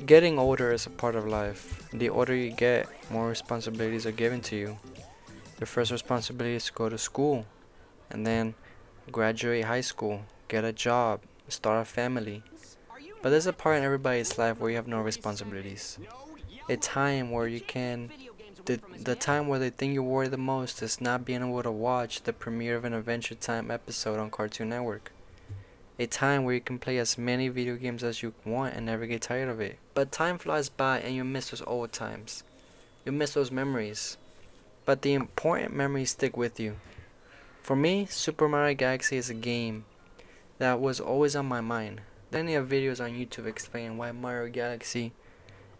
Getting older is a part of life. The older you get, more responsibilities are given to you. The first responsibility is to go to school, and then graduate high school, get a job, start a family. But there's a part in everybody's life where you have no responsibilities. A time where you can, the time where the thing you worry the most is not being able to watch the premiere of an Adventure Time episode on Cartoon Network. A time where you can play as many video games as you want and never get tired of it. But time flies by and you miss those old times. You miss those memories. But the important memories stick with you. For me, Super Mario Galaxy is a game that was always on my mind. There are plenty of videos on YouTube explaining why Mario Galaxy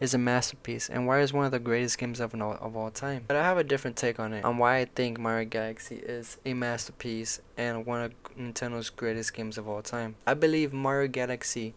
is a masterpiece and why it's one of the greatest games of all time. But I have a different take on it, on why I think Mario Galaxy is a masterpiece and one of Nintendo's greatest games of all time. I believe Mario Galaxy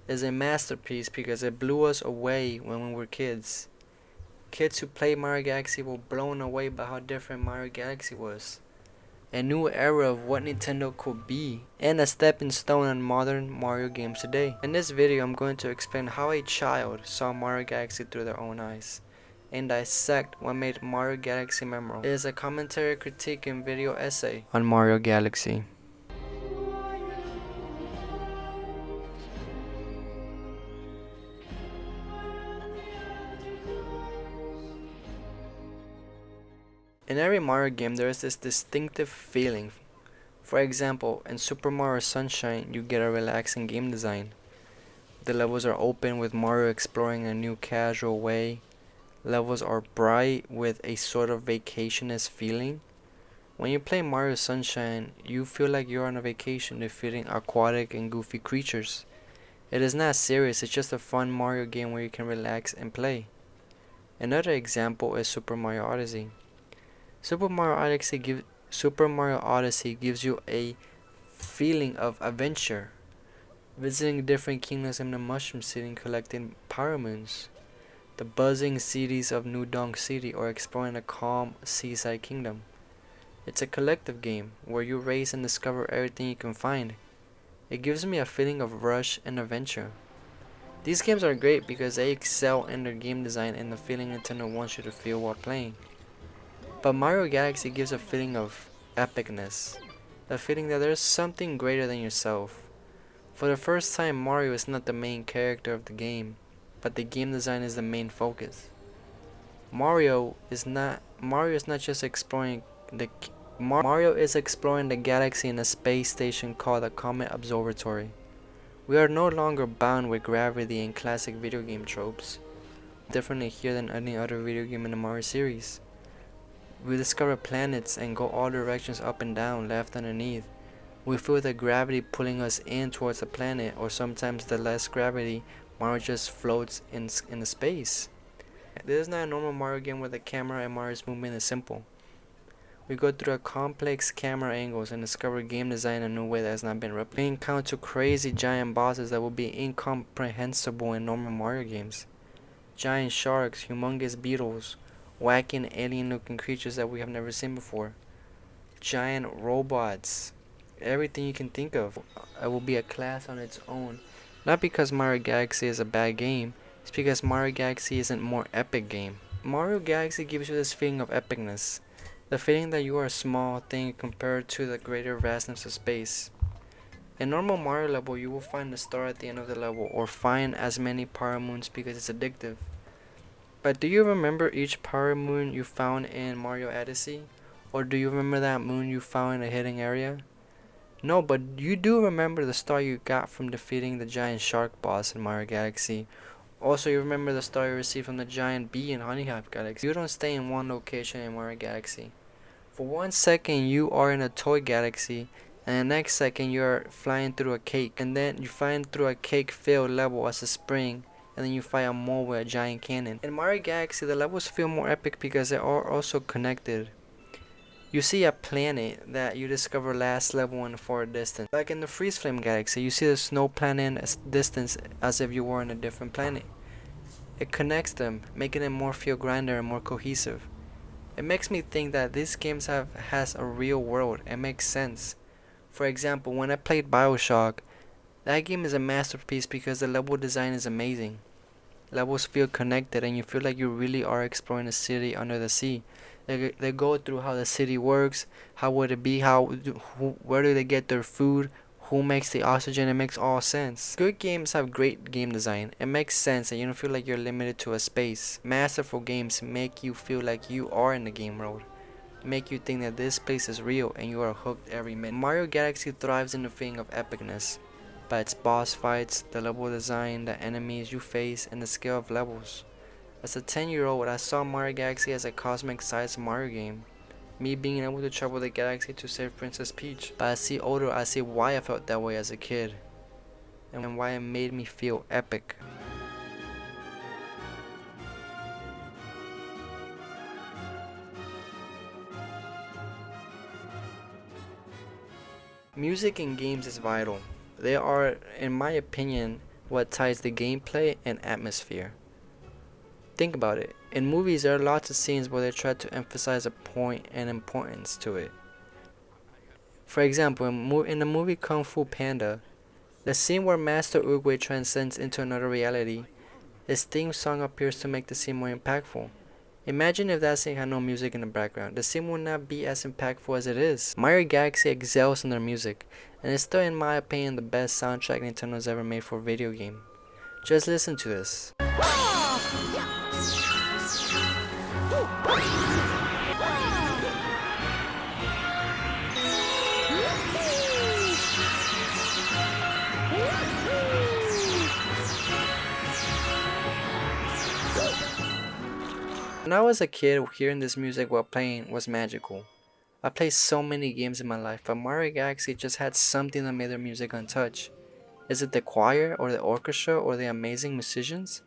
is a masterpiece because it blew us away when we were kids. Kids who played Mario Galaxy were blown away by how different Mario Galaxy was. A new era of what Nintendo could be, and a stepping stone in modern Mario games today. In this video, I'm going to explain how a child saw Mario Galaxy through their own eyes, and dissect what made Mario Galaxy memorable. It is a commentary, critique, and video essay on Mario Galaxy. In every Mario game, there is this distinctive feeling. For example, in Super Mario Sunshine, you get a relaxing game design. The levels are open with Mario exploring in a new casual way. Levels are bright with a sort of vacationist feeling. When you play Mario Sunshine, you feel like you're on a vacation defeating aquatic and goofy creatures. It is not serious, it's just a fun Mario game where you can relax and play. Another example is Super Mario Odyssey. Super Mario Odyssey gives you a feeling of adventure, visiting different kingdoms in the Mushroom City and collecting Power Moons, the buzzing cities of New Donk City, or exploring a calm seaside kingdom. It's a collective game where you race and discover everything you can find. It gives me a feeling of rush and adventure. These games are great because they excel in their game design and the feeling Nintendo wants you to feel while playing. But Mario Galaxy gives a feeling of epicness, a feeling that there's something greater than yourself. For the first time, Mario is not the main character of the game, but the game design is the main focus. Mario is not just exploring Mario is exploring the galaxy in a space station called the Comet Observatory. We are no longer bound with gravity and classic video game tropes, differently here than any other video game in the Mario series. We discover planets and go all directions up and down, left underneath. We feel the gravity pulling us in towards the planet, or sometimes the less gravity, Mario just floats in the space. This is not a normal Mario game where the camera and Mario's movement is simple. We go through a complex camera angles and discover game design in a new way that has not been replicated. We encounter crazy giant bosses that would be incomprehensible in normal Mario games. Giant sharks, humongous beetles, wacky and alien-looking creatures that we have never seen before. Giant robots. Everything you can think of. It will be a class on its own. Not because Mario Galaxy is a bad game, it's because Mario Galaxy is a more epic game. Mario Galaxy gives you this feeling of epicness. The feeling that you are a small thing compared to the greater vastness of space. In normal Mario level, you will find the star at the end of the level, or find as many Power Moons because it's addictive. But do you remember each Power Moon you found in Mario Odyssey? Or do you remember that moon you found in a hidden area? No, but you do remember the star you got from defeating the giant shark boss in Mario Galaxy. Also, you remember the star you received from the giant bee in Honey Hop Galaxy. You don't stay in one location in Mario Galaxy. For 1 second you are in a toy galaxy, and the next second you are flying through a cake, and then you fly through a cake-filled level as a spring, and then you fight a mole with a giant cannon. In Mario Galaxy, the levels feel more epic because they are also connected. You see a planet that you discover last level in a far distance. Like in the Freeze Flame Galaxy, you see the snow planet in a distance as if you were in a different planet. It connects them, making it more feel grander and more cohesive. It makes me think that these games has a real world. It makes sense. For example, when I played BioShock, that game is a masterpiece because the level design is amazing. Levels feel connected and you feel like you really are exploring a city under the sea. They go through how the city works, how would it be, where do they get their food, who makes the oxygen. It makes all sense. Good games have great game design. It makes sense and you don't feel like you're limited to a space. Masterful games make you feel like you are in the game world. Make you think that this place is real and you are hooked every minute. Mario Galaxy thrives in the feeling of epicness by its boss fights, the level design, the enemies you face, and the scale of levels. As a 10-year-old, I saw Mario Galaxy as a cosmic sized Mario game. Me being able to travel the galaxy to save Princess Peach. But as I see older, I see why I felt that way as a kid. And why it made me feel epic. Music in games is vital. They are, in my opinion, what ties the gameplay and atmosphere. Think about it. In movies, there are lots of scenes where they try to emphasize a point and importance to it. For example, in the movie Kung Fu Panda, the scene where Master Oogway transcends into another reality, his theme song appears to make the scene more impactful. Imagine if that scene had no music in the background. The scene would not be as impactful as it is. Mario Galaxy excels in their music, and is still in my opinion the best soundtrack Nintendo's ever made for a video game. Just listen to this. When I was a kid, hearing this music while playing was magical. I played so many games in my life, but Mario Galaxy just had something that made their music untouched. Is it the choir, or the orchestra, or the amazing musicians?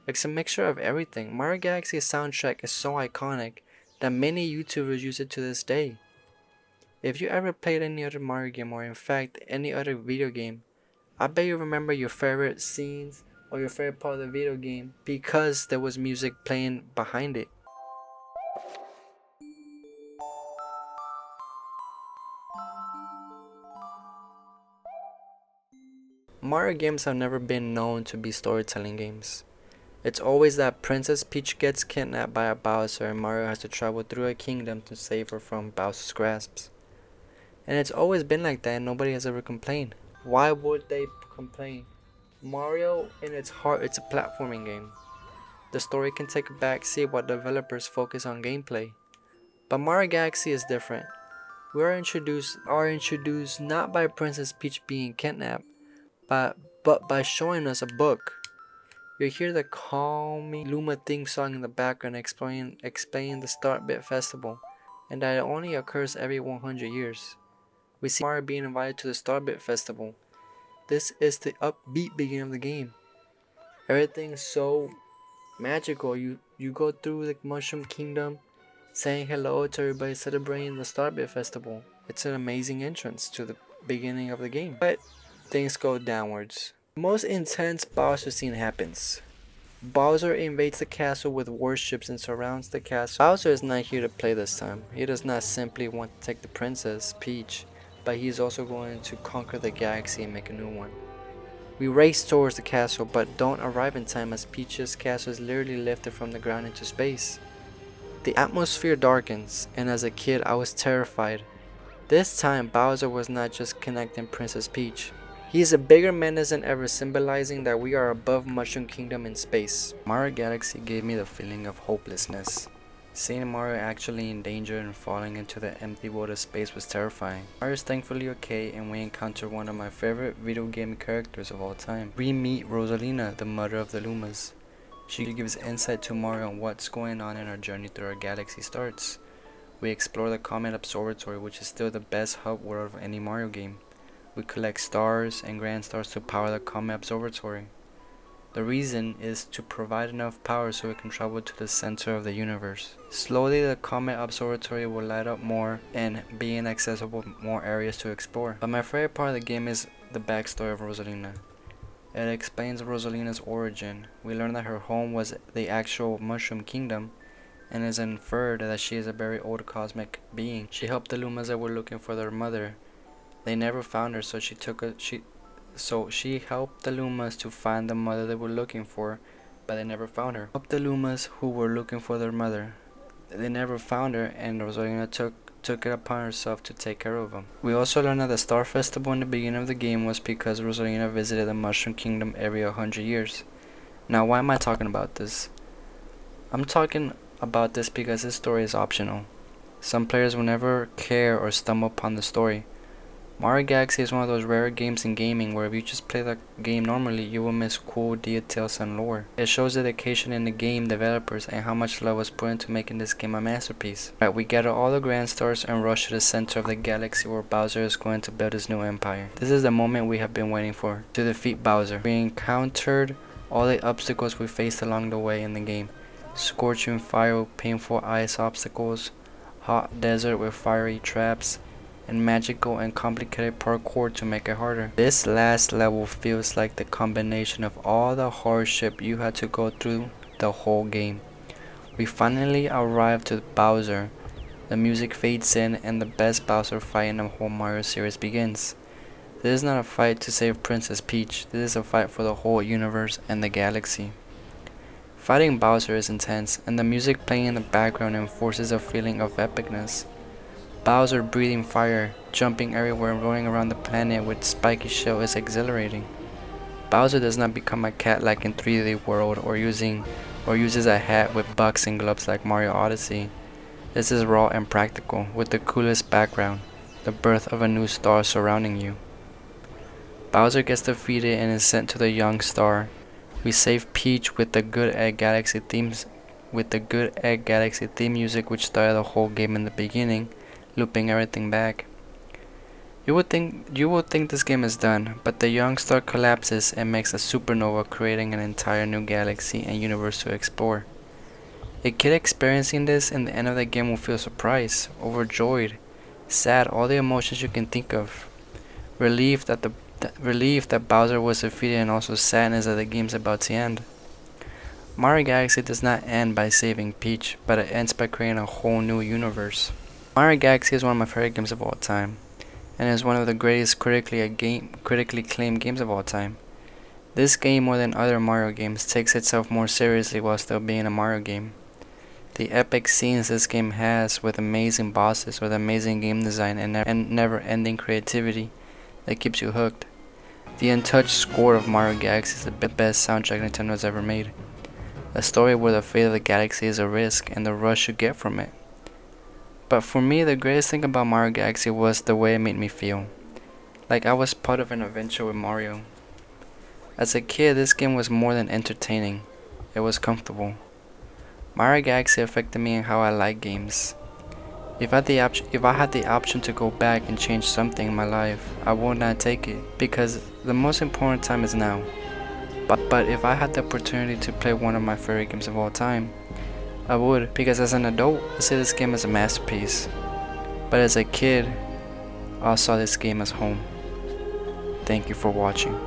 It's a mixture of everything. Mario Galaxy's soundtrack is so iconic that many YouTubers use it to this day. If you ever played any other Mario game, or in fact any other video game, I bet you remember your favorite scenes or your favorite part of the video game because there was music playing behind it. Mario games have never been known to be storytelling games. It's always that Princess Peach gets kidnapped by a Bowser and Mario has to travel through a kingdom to save her from Bowser's grasp. And it's always been like that and nobody has ever complained. Why would they complain? Mario, in its heart, it's a platforming game. The story can take a back seat while developers focus on gameplay. But Mario Galaxy is different. We are introduced not by Princess Peach being kidnapped, but by showing us a book. You hear the calming Luma theme song in the background explaining the Start Bit Festival, and that it only occurs every 100 years. We see Mario being invited to the Start Bit Festival. This is the upbeat beginning of the game. Everything's so magical. You go through the Mushroom Kingdom, saying hello to everybody celebrating the Start Bit Festival. It's an amazing entrance to the beginning of the game. But things go downwards. The most intense Bowser scene happens. Bowser invades the castle with warships and surrounds the castle. Bowser is not here to play this time. He does not simply want to take the Princess Peach, but he is also going to conquer the galaxy and make a new one. We race towards the castle but don't arrive in time as Peach's castle is literally lifted from the ground into space. The atmosphere darkens, and as a kid I was terrified. This time Bowser was not just connecting Princess Peach. He is a bigger menace than ever, symbolizing that we are above Mushroom Kingdom in space. Mario Galaxy gave me the feeling of hopelessness. Seeing Mario actually in danger and falling into the empty void of space was terrifying. Mario is thankfully okay and we encounter one of my favorite video game characters of all time. We meet Rosalina, the mother of the Lumas. She gives insight to Mario on what's going on in our journey through our galaxy starts. We explore the Comet Observatory, which is still the best hub world of any Mario game. We collect stars and grand stars to power the Comet Observatory. The reason is to provide enough power so we can travel to the center of the universe. Slowly the Comet Observatory will light up more and be inaccessible with more areas to explore. But my favorite part of the game is the backstory of Rosalina. It explains Rosalina's origin. We learn that her home was the actual Mushroom Kingdom, and is inferred that she is a very old cosmic being. She helped the Lumas that were looking for their mother. They never found her, so she helped the Lumas to find the mother they were looking for, but they never found her. Help the Lumas who were looking for their mother. They never found her, and Rosalina took it upon herself to take care of them. We also learned that the Star Festival in the beginning of the game was because Rosalina visited the Mushroom Kingdom every 100 years. Now, why am I talking about this? I'm talking about this because this story is optional. Some players will never care or stumble upon the story. Mario Galaxy is one of those rare games in gaming where if you just play the game normally, you will miss cool details and lore. It shows dedication in the game developers and how much love was put into making this game a masterpiece. Right, we gather all the Grand Stars and rush to the center of the galaxy where Bowser is going to build his new empire. This is the moment we have been waiting for, to defeat Bowser. We encountered all the obstacles we faced along the way in the game. Scorching fire, painful ice obstacles, hot desert with fiery traps, and magical and complicated parkour to make it harder. This last level feels like the combination of all the hardship you had to go through the whole game. We finally arrived to Bowser. The music fades in and the best Bowser fight in the whole Mario series begins. This is not a fight to save Princess Peach, this is a fight for the whole universe and the galaxy. Fighting Bowser is intense, and the music playing in the background enforces a feeling of epicness. Bowser breathing fire, jumping everywhere and rolling around the planet with spiky shell is exhilarating. Bowser does not become a cat like in 3D World or uses a hat with boxing gloves like Mario Odyssey. This is raw and practical, with the coolest background, the birth of a new star surrounding you. Bowser gets defeated and is sent to the young star. We save Peach with the Good Egg Galaxy theme music which started the whole game in the beginning, looping everything back. You would think this game is done, but the young star collapses and makes a supernova, creating an entire new galaxy and universe to explore. A kid experiencing this in the end of the game will feel surprised, overjoyed, sad, all the emotions you can think of. Relief that Bowser was defeated, and also sadness that the game's about to end. Mario Galaxy does not end by saving Peach, but it ends by creating a whole new universe. Mario Galaxy is one of my favorite games of all time, and is one of the greatest critically acclaimed games of all time. This game, more than other Mario games, takes itself more seriously while still being a Mario game. The epic scenes this game has, with amazing bosses, with amazing game design, and never-ending creativity that keeps you hooked. The untouched score of Mario Galaxy is the best soundtrack Nintendo has ever made. A story where the fate of the galaxy is a risk and the rush you get from it. But for me, the greatest thing about Mario Galaxy was the way it made me feel. Like I was part of an adventure with Mario. As a kid, this game was more than entertaining. It was comfortable. Mario Galaxy affected me in how I like games. If I had the option to go back and change something in my life, I would not take it, because the most important time is now. But if I had the opportunity to play one of my favorite games of all time, I would, because as an adult, I see this game as a masterpiece. But as a kid, I saw this game as home. Thank you for watching.